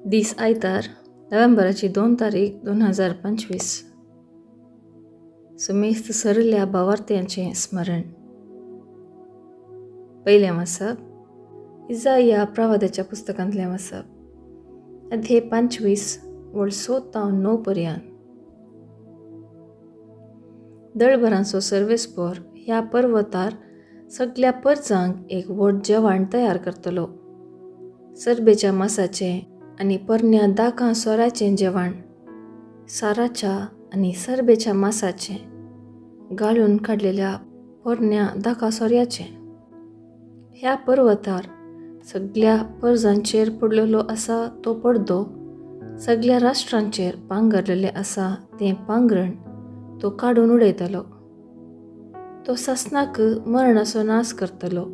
दीस आयतार नोव्हेंबराची 2 तारीख 2025. सुमेस्त सरल्या भावार्थ्यांचें स्मरण. पयलें वाचप इसाया प्रवाद्याच्या पुस्तकांतलें वाचप. अध्याय 25 वळ 7 ते 9 पर्यंत. दळभरांचो सर्वेस्पर ह्या पर्वतार सगळ्या परजांक एक व्हड जेवण तयार करतलो. सरबेच्या मासाचें आनी परन्या दाकां सोऱ्याचें जेवण, साराच्या आनी सरबेच्या मासाचें घालून काडलेल्या परन्या दाकां सोऱ्याचें. ह्या पर्वतार सगळ्या परजांचेर पडलेलो आसा तो पडदो, सगळ्या राष्ट्रांचेर पांगरलेलें आसा तें पांगरण तो काडून उडयतलो. तो सासणाक मरणाचो नाश करतलो.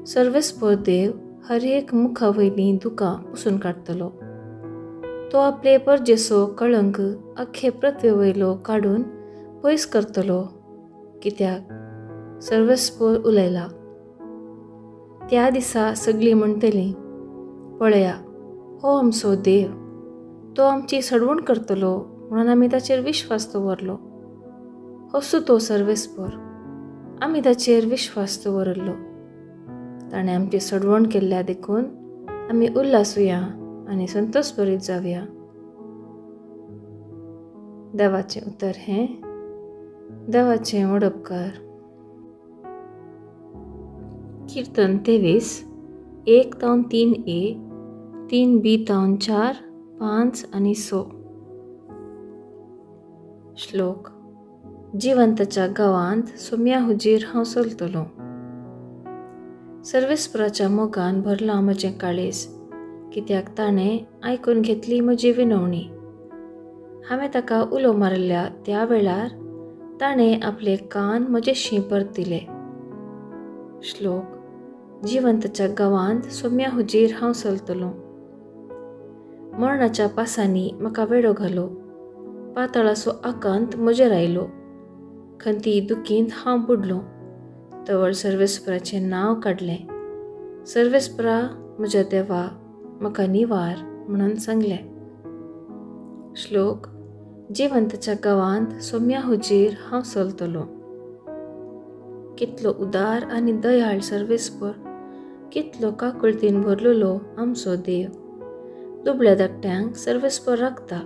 सर्वेस्पर देव हर एक मुखा वयलीं दुकां पुसून काडतलो. तो आपले परजेचो कळंक अख्खे पृथ्वे वयलो काडून पयस करतलो, कित्याक सर्वेस्पर उलयला. त्या दिसा सगळीं म्हणटलीं, पळया, हो आमचो देव. तो आमची सडवण करतलो म्हणून आमी ताचेर विश्वास दवरलो. असो तो सर्वेस्पर, आमी ताचेर विश्वास दवरलो. ताणें आमची सडवण केल्ल्या देखून आमी उल्हासूया आनी संतोश भरीत जावया. देवाचें उतर हें. देवाचें वडपकार. कीर्तन 23 1 ते 3a, 3b ते 4, 5 आनी 6. श्लोक. जिवंताच्या गांवांत सोम्या हुजीर हांव चलतलों. सर्वेस्पराच्या मोगान भरलां म्हजें काळीज, कित्याक ताणें आयकून घेतली म्हजी विनवणी. हांवें ताका उलो मारल्या त्या वेळार ताणें आपले कान म्हजेशी परतिले. श्लोक. जिवंताच्या गांवांत सोम्या हुजीर हांव चलतलों. मरणाच्या पासांनी म्हाका वेडो घालो. पाताळाचो आकांत म्हजेर आयलो. खंती दुखींत हांव बुडलों. तवळ सर्वेस्पराचें नांव काडलें. सर्वेस्परा म्हज्या देवा, म्हाका निवार म्हणून सांगलें. श्लोक. जिवंताच्या गांवांत सोम्या हुजीर हांव चलतलों. कितलो उदार आनी दयाळ सर्वेस्पर, कितलो काकुळतीन भरलेलो आमचो देव. दुबळ्या धाकट्यांक सर्वेस्पर राखता.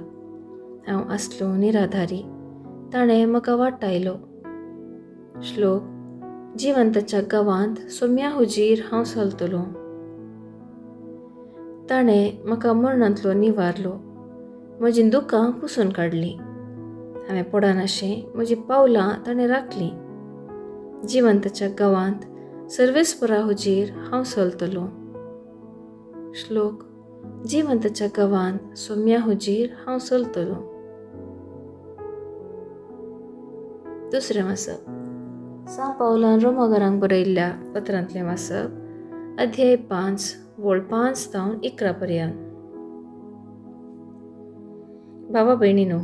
हांव आसलो निराधारी, ताणें म्हाका वाटायलो. श्लोक. जिवंताच्या गांवांत सोम्या हुजीर हांव चलतलों. ताणें म्हाका मरणांतलो निवारलो. म्हजीं दुकां पुसून काडलीं. हांवें पडनाशें म्हजीं पावलां ताणें राखलीं. जिवंताच्या गांवांत सर्वेस्परा हुजीर हांव चलतलों. श्लोक. जिवंताच्या गांवांत सोम्या हुजीर हांव चलतलों. दुसरें वाचप. सा पावलान रोमाघरांक बरयल्ल्या पत्रांतलें वाचप. अध्याय 5 वळ 5 ते 11 पर्यंत. भावा भयणीनो,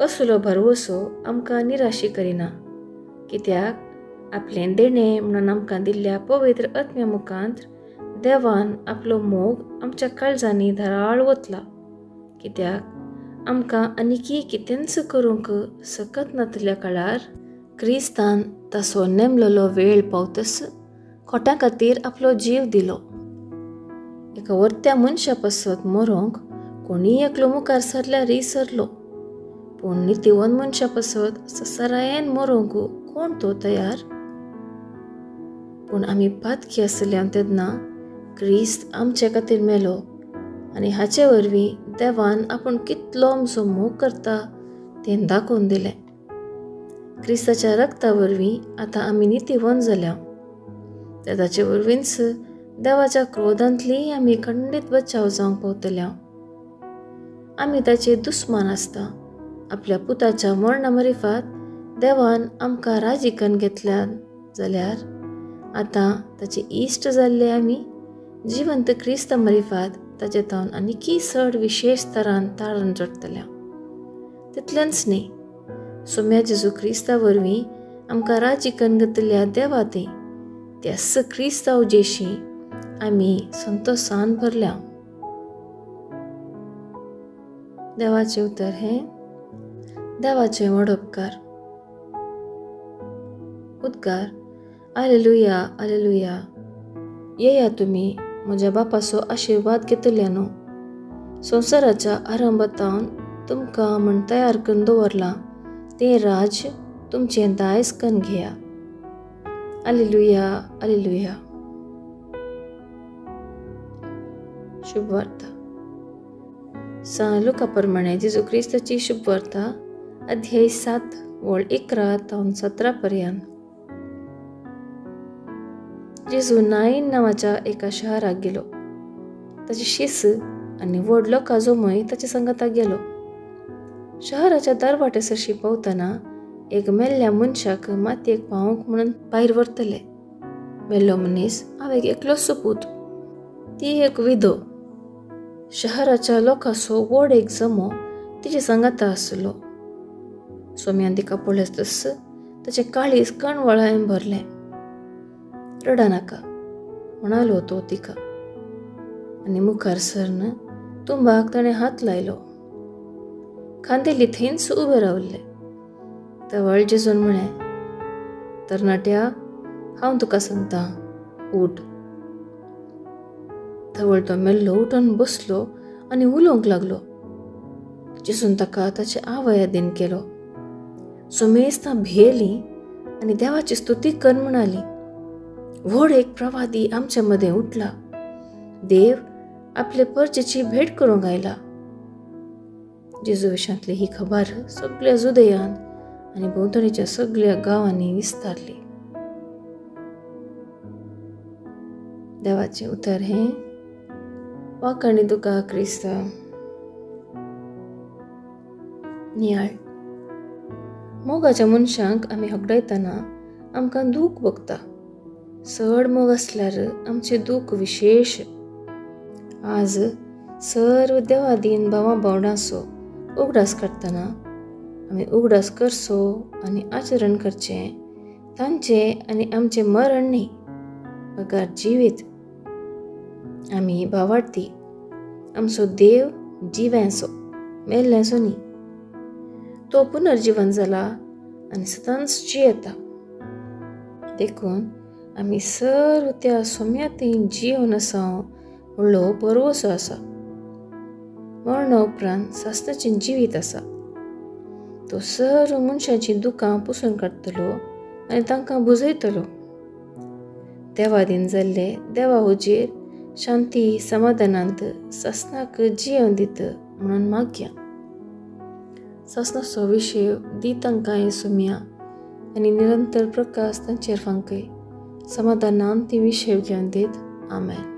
असलो भरवसो आमकां निराशी करिना, कित्याक आपलें देणें म्हणून आमकां दिल्ल्या पवित्र आत्म्या मुखांत देवान आपलो मोग आमच्या काळजांनी धराळ वतला. कित्याक आमकां आनिकी कितेंच करूंक सकत नातल्या काळार क्रिस्तान ताचो नेमलेलो वेळ पावतस खोट्यां खातीर आपलो जीव दिलो. एका वर्त्या मनशा पासत मरोंक कोणी एकलो मुखार सरल्यारय सरलो, पूण नितीवन मनशा पासत ससरायेन मरोंक कोण तो तयार? पूण आमी पातकी आसल्या तेन्ना क्रिस्त आमचे खातीर मेलो आनी हाचे वरवीं देवान आपूण कितलो आमचो मोग करता तें दाखोवन दिलें. क्रिस्ताच्या रक्ता वरवीं आतां आमी नितीवन जाल्या. ताचे वरवींच देवाच्या क्रोधांतली आमी खंडीत बचाव जावंक पावतल्या. आमी ताचे दुस्मान आसता. आपल्या पुताच्या मरणा मरिफात देवान आमकां राजिकान घेतल्या जाल्यार आतां ताचे इश्ट जाल्ले आमी जिवंत क्रिस्ता मरिफात ताचे तावन आनिकी चड विशेश तरान ताळन जोडटल्या. तितलेंच न्ही, सोम्या जेजू क्रिस्ता वरवीं आमकां राजिकान घेतल्या देवा त्याच क्रिस्ता उजेशी आमी संतोशान भरल्या. देवाचे उतर हे देवाचे व्हड उपकार. उद्गार. आलेलुया आलेलुया. येया तुमी म्हज्या बापाचो आशिर्वाद घेतल्यानो. संवसाराच्या आरंभातावन तुमकां म्हण तयार करून दवरलां तें राज तुमचें दायज करून घेया. आलेलुया आलेलुया. शुभ वार्ता. लुका प्रमाणे जेजू क्रिस्ताची शुभ वार्ता अध्याय 7 वळ 11 तावन 17 पर्यंत. जेजू नाईन नांवाच्या एका शहराक गेलो. ताची शिस आनी व्हड लोकां जमय ताचे संगताक गेलो. शहराच्या दरवाटेसरशी पावतना एक मेल्ल्या मनशाक मातयेक पावूंक म्हणून भायर व्हरतले. मेल्लो मनीस हांवें एकलोच पूत. ती एक विधो. शहराच्या लोकांचो व्हड एक जमो तिचे संगता आसलो. सोम्यान तिका पळयत तस ताचें काळीज कणवळान भरलें. रडा नाका म्हणालो तो तिका. आनी मुखार सरन तुंबाक ताणें हात लायलो. खांदेली थंयच उबे रावल्ले. तवळ जेजून म्हळें, तरणाट्या, हांव तुका सांगतां, उठ. थवळ तो मेल्लो उठून बसलो आनी उलोवंक लागलो. जेजून ताका ताचे आवयादीन केलो. सोमेस्तां भियेली आनी देवाची स्तुती करून म्हणाली, व्हड एक प्रवादी आमचे मदें उठला. देव आपले परचेची भेट करूंक आयला. जेजू विशांतली ही खबर सगळ्या जुदेयान आनी भोंवतणीच्या सगळ्या गांवांनी विस्तारली. देवाचें उतर हें. वाखाणी तुका क्रिस्त. नियाळ. मोगाच्या मनशांक आमी हकडायतना आमकां दूख भोगता. चड मोग आसल्यार आमचें दूख विशेश. आज सर्व देवादीन भावां भावंडांचो उगडास करतना आमी उगडास करचो आनी आचरण करचें तांचें आनी आमचें मरण न्ही, पगार जिवीत. आमी भावार्थी. आमचो देव जिव्यांचो, मेल्ल्यांचो न्ही. तो पुनर्जीवन जाला आनी सदांच जियेता. देखून आमी सर्व त्या सोम्यातीन जियोन आसां व्हडलो परवसो आसा. मरणा उपरांत सासणाचें जिवीत आसा. तो सर्व मनशांची दुकां पुसून काडटलो आनी तांकां बुजयतलो. देवादीन जाल्ले देवा हुजीर शांती समाधानांत सासणाक जियोन दित म्हणून मागया. सासणाचो विशय दी तांकां सुम्या आनी निरंतर प्रकाश तांचेर फांकय. समाधानान ती विशय घेवन दीत. आमेन.